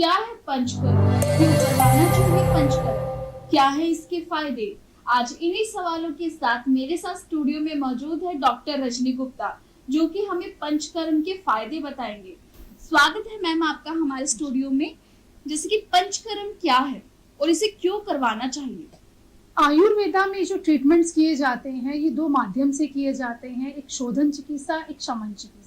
क्या है पंचकर्म? क्यों करवाना चाहिए पंचकर्म? क्या है इसके फायदे? आज इन्हीं सवालों के साथ मेरे साथ स्टूडियो में मौजूद है डॉक्टर रजनी गुप्ता, जो कि हमें पंचकर्म के फायदे बताएंगे। स्वागत है मैम आपका हमारे स्टूडियो में। जैसे कि पंचकर्म क्या है और इसे क्यों करवाना चाहिए? आयुर्वेदा में जो ट्रीटमेंट्स किए जाते हैं ये दो माध्यम से किए जाते हैं, एक शोधन चिकित्सा, एक शमन चिकित्सा।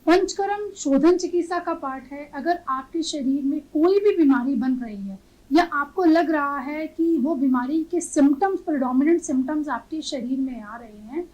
पंचकर्म शोधन चिकित्सा का पार्ट है। अगर आपके शरीर में कोई भी बीमारी बन रही है या आपको लग रहा है कि वो बीमारी के सिम्टम्स, प्रेडोमिनेंट सिम्टम्स आपके शरीर में आ रहे हैं,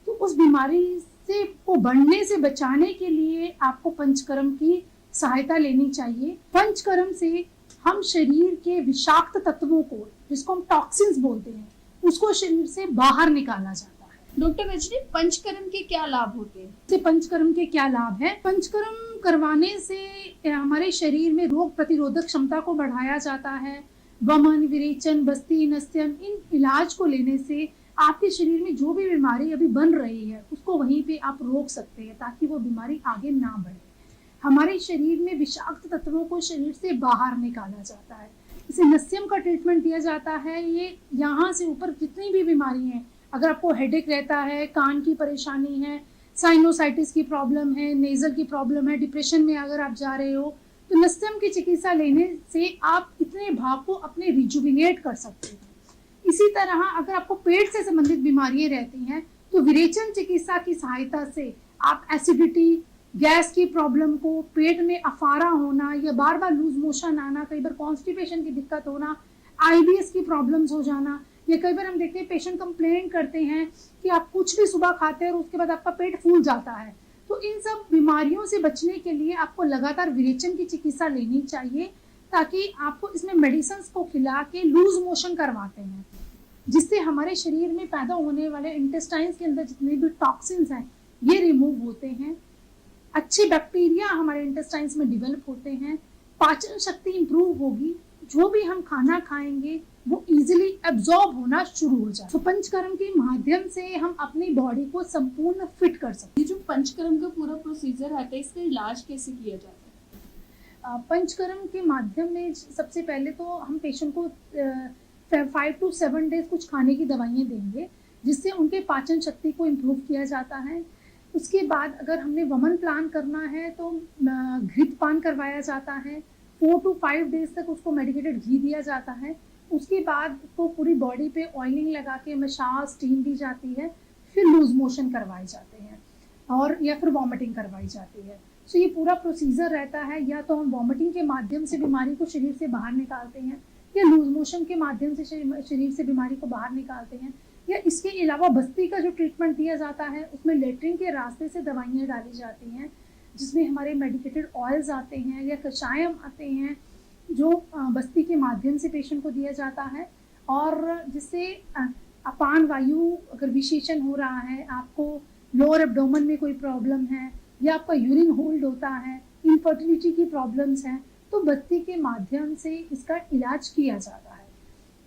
तो उस बीमारी से को बढ़ने से बचाने के लिए आपको पंचकर्म की सहायता लेनी चाहिए। पंचकर्म से हम शरीर के विषाक्त तत्वों को, जिसको हम टॉक्सिन्स बोलते हैं, उसको शरीर से बाहर निकाला जाता है। डॉक्टर रजनी, पंचकर्म के क्या लाभ होते हैं? से पंचकर्म के क्या लाभ है? पंचकर्म करवाने से हमारे शरीर में रोग प्रतिरोधक क्षमता को बढ़ाया जाता है। वमन, विरेचन, बस्ती, नस्यम, इन इलाज को लेने से आपके शरीर में जो भी बीमारी अभी बन रही है उसको वहीं पे आप रोक सकते हैं, ताकि वो बीमारी आगे ना बढ़े। हमारे शरीर में विषाक्त तत्वों को शरीर से बाहर निकाला जाता है। इसे नस्यम का ट्रीटमेंट दिया जाता है। ये यहाँ से ऊपर जितनी भी बीमारी हैं, अगर आपको हेडेक रहता है, कान की परेशानी है, साइनोसाइटिस की प्रॉब्लम है, नेजल की प्रॉब्लम है, डिप्रेशन में अगर आप जा रहे हो, तो नस्यम की चिकित्सा लेने से आप इतने भाव को अपने रिजुविनेट कर सकते हैं। इसी तरह अगर आपको पेट से संबंधित बीमारियां रहती हैं, तो विरेचन चिकित्सा की सहायता से आप एसिडिटी, गैस की प्रॉब्लम को, पेट में अफारा होना या बार बार लूज मोशन आना, कई बार कॉन्स्टिपेशन की दिक्कत होना, आईबीएस की प्रॉब्लम्स हो जाना, या कई बार हम देखते हैं पेशेंट कंप्लेन करते हैं कि आप कुछ भी सुबह खाते हैं और उसके बाद आपका पेट फूल जाता है। तो इन सब बीमारियों से बचने के लिए आपको लगातार विरेचन की चिकित्सा लेनी चाहिए, ताकि आपको इसमें मेडिसिन को खिला के लूज मोशन करवाते हैं, जिससे हमारे शरीर में पैदा होने वाले इंटेस्टाइन्स के अंदर जितने भी टॉक्सिन्स हैं ये रिमूव होते हैं। अच्छे बैक्टीरिया हमारे इंटेस्टाइन्स में डेवलप होते हैं, पाचन शक्ति इंप्रूव होगी, जो भी हम खाना खाएंगे वो इजीली एब्जॉर्ब होना शुरू हो जाए। तो पंचकर्म के माध्यम से हम अपनी बॉडी को संपूर्ण फिट कर सकते हैं। ये जो पंचकर्म का पूरा प्रोसीजर है, इसका इलाज कैसे किया जाता है? पंचकर्म के माध्यम में सबसे पहले तो हम पेशेंट को 5 to 7 डेज कुछ खाने की दवाइयाँ देंगे, जिससे उनके पाचन शक्ति को इम्प्रूव किया जाता है। उसके बाद अगर हमने वमन प्लान करना है तो घृत पान करवाया जाता है। 4 to 5 डेज तक उसको मेडिकेटेड घी दिया जाता है। उसके बाद उसको पूरी बॉडी पे ऑयलिंग लगा के मसाज, स्टीम दी जाती है। फिर लूज मोशन करवाए जाते हैं और या फिर वॉमिटिंग करवाई जाती है। सो ये पूरा प्रोसीजर रहता है। या तो हम वॉमिटिंग के माध्यम से बीमारी को शरीर से बाहर निकालते हैं, या लूज मोशन के माध्यम से शरीर से बीमारी को बाहर निकालते हैं, या इसके अलावा बस्ती का जो ट्रीटमेंट दिया जाता है उसमें लेटरिन के रास्ते से दवाइयाँ डाली जाती हैं, जिसमें हमारे मेडिकेटेड ऑयल्स आते हैं या कषायम आते हैं, जो बस्ती के माध्यम से पेशेंट को दिया जाता है। और जिससे अपान वायु अगर विशेषण हो रहा है, आपको लोअर एब्डोमेन में कोई प्रॉब्लम है, या आपका यूरिन होल्ड होता है, इनफर्टिलिटी की प्रॉब्लम्स हैं, तो बस्ती के माध्यम से इसका इलाज किया जाता है।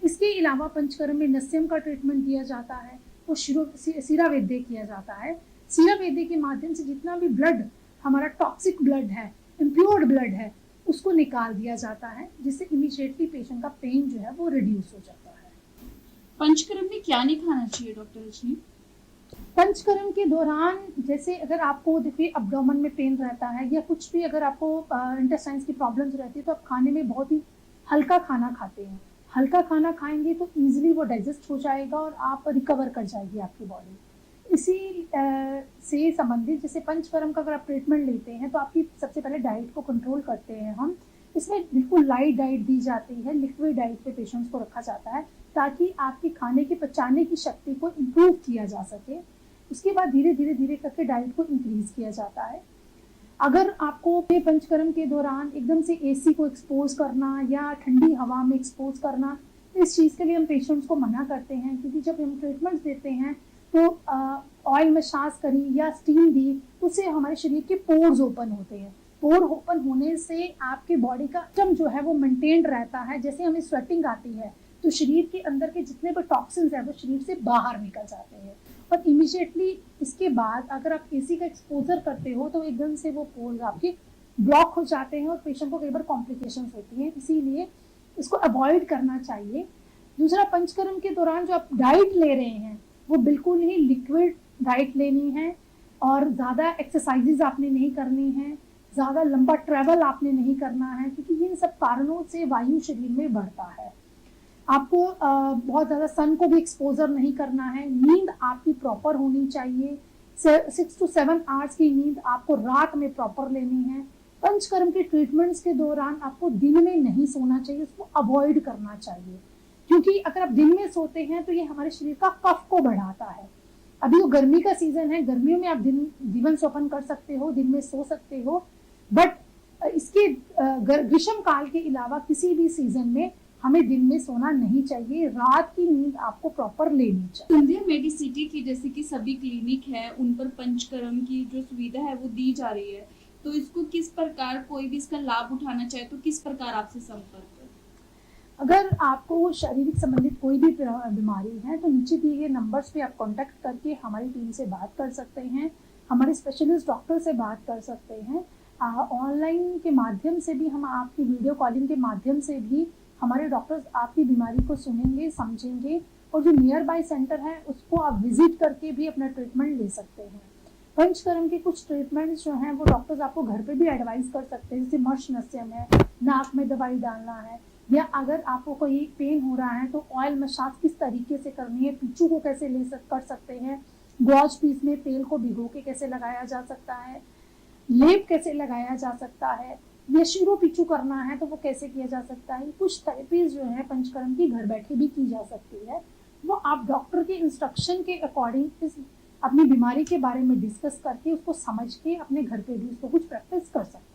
इसके अलावा पंचकर्म में नस्यम का ट्रीटमेंट दिया जाता है, वो सीरा वैद्य किया जाता है। सीरा वैद्य के माध्यम से जितना भी ब्लड हमारा टॉक्सिक ब्लड है, इम्प्योर्ड ब्लड है, उसको निकाल दिया जाता है, जिससे इमीडिएटली पेशेंट का पेन जो है वो रिड्यूस हो जाता है। पंचकर्म में क्या नहीं खाना चाहिए डॉक्टर रजनी? पंचकर्म के दौरान जैसे अगर आपको देखिए अब्डोमेन में पेन रहता है, या कुछ भी अगर आपको इंटेस्टाइन्स की प्रॉब्लम्स रहती है, तो आप खाने में बहुत ही हल्का खाना खाते हैं। हल्का खाना खाएंगे तो ईजिली वो डाइजेस्ट हो जाएगा और आप रिकवर कर जाएगी आपकी बॉडी। इसी से संबंधित जैसे पंचकर्म का अगर आप ट्रीटमेंट लेते हैं तो आपकी सबसे पहले डाइट को कंट्रोल करते हैं हम। इसमें बिल्कुल लाइट डाइट दी जाती है, लिक्विड डाइट पे पेशेंट्स को रखा जाता है, ताकि आपकी खाने की पचाने की शक्ति को इम्प्रूव किया जा सके। उसके बाद धीरे धीरे करके डाइट को इंक्रीज किया जाता है। अगर आपको पंचकर्म के दौरान एकदम से एसी को एक्सपोज करना या ठंडी हवा में एक्सपोज करना, इस चीज़ के लिए हम पेशेंट्स को मना करते हैं, क्योंकि जब हम ट्रीटमेंट्स देते हैं तो ऑयल मसाज करी या स्टीम दी, उससे हमारे शरीर के पोर्स ओपन होते हैं। पोर ओपन होने से आपके बॉडी का सिस्टम जो है वो मेंटेन्ड रहता है। जैसे हमें स्वेटिंग आती है तो शरीर के अंदर के जितने भी टॉक्सिन्स हैं वो शरीर से बाहर निकल जाते हैं। और इमीडिएटली इसके बाद अगर आप एसी का एक्सपोजर करते हो तो एकदम से वो पोर्स आपके ब्लॉक हो जाते हैं और पेशेंट को कई बार कॉम्प्लिकेशंस होती हैं, इसीलिए इसको अवॉइड करना चाहिए। दूसरा, पंचकर्म के दौरान जो आप डाइट ले रहे हैं वो बिल्कुल ही लिक्विड डाइट लेनी है और ज़्यादा एक्सरसाइजेज आपने नहीं करनी है, ज़्यादा लंबा ट्रैवल आपने नहीं करना है, क्योंकि इन सब कारणों से वायु शरीर में बढ़ता है। आपको बहुत ज़्यादा सन को भी एक्सपोजर नहीं करना है। नींद आपकी प्रॉपर होनी चाहिए, 6 to 7 आवर्स की नींद आपको रात में प्रॉपर लेनी है। पंचकर्म के ट्रीटमेंट्स के दौरान आपको दिन में नहीं सोना चाहिए, उसको अवॉइड करना चाहिए, क्योंकि अगर आप दिन में सोते हैं तो ये हमारे शरीर का कफ को बढ़ाता है। अभी वो गर्मी का सीजन है, गर्मियों में आप जीवन स्वपन कर सकते हो, दिन में सो सकते हो, बट इसके ग्रीष्म काल के अलावा किसी भी सीजन में हमें दिन में सोना नहीं चाहिए, रात की नींद आपको प्रॉपर लेनी चाहिए। संध्या मेडिसिटी की जैसे कि सभी क्लिनिक है उन पर पंचकर्म की जो सुविधा है वो दी जा रही है, तो इसको किस प्रकार कोई भी इसका लाभ उठाना चाहे तो किस प्रकार आपसे संपर्क करें? अगर आपको शारीरिक संबंधित कोई भी बीमारी है तो नीचे दिए गए नंबर्स पे आप कांटेक्ट करके हमारी टीम से बात कर सकते हैं, हमारे स्पेशलिस्ट डॉक्टर से बात कर सकते हैं। ऑनलाइन के माध्यम से भी हम आपकी वीडियो कॉलिंग के माध्यम से भी हमारे डॉक्टर्स आपकी बीमारी को सुनेंगे, समझेंगे, और जो नियर बाय सेंटर है उसको आप विजिट करके भी अपना ट्रीटमेंट ले सकते हैं। पंचकर्म के कुछ ट्रीटमेंट्स जो हैं वो डॉक्टर्स आपको घर पे भी एडवाइस कर सकते हैं, जैसे मर्श नस्यम है, नाक में दवाई डालना है, या अगर आपको कोई पेन हो रहा है तो ऑयल मसाज किस तरीके से करनी है, पीछू को कैसे कर सकते हैं, गॉज पीस में तेल को भिगो के कैसे लगाया जा सकता है, लेप कैसे लगाया जा सकता है, या शीरो पीछू करना है तो वो कैसे किया जा सकता है। कुछ थेरेपीज जो है पंचकर्म की घर बैठे भी की जा सकती है, वो आप डॉक्टर के इंस्ट्रक्शन के अकॉर्डिंग अपनी बीमारी के बारे में डिस्कस करके उसको समझ के अपने घर पे भी उसको कुछ प्रैक्टिस कर सकते हैं।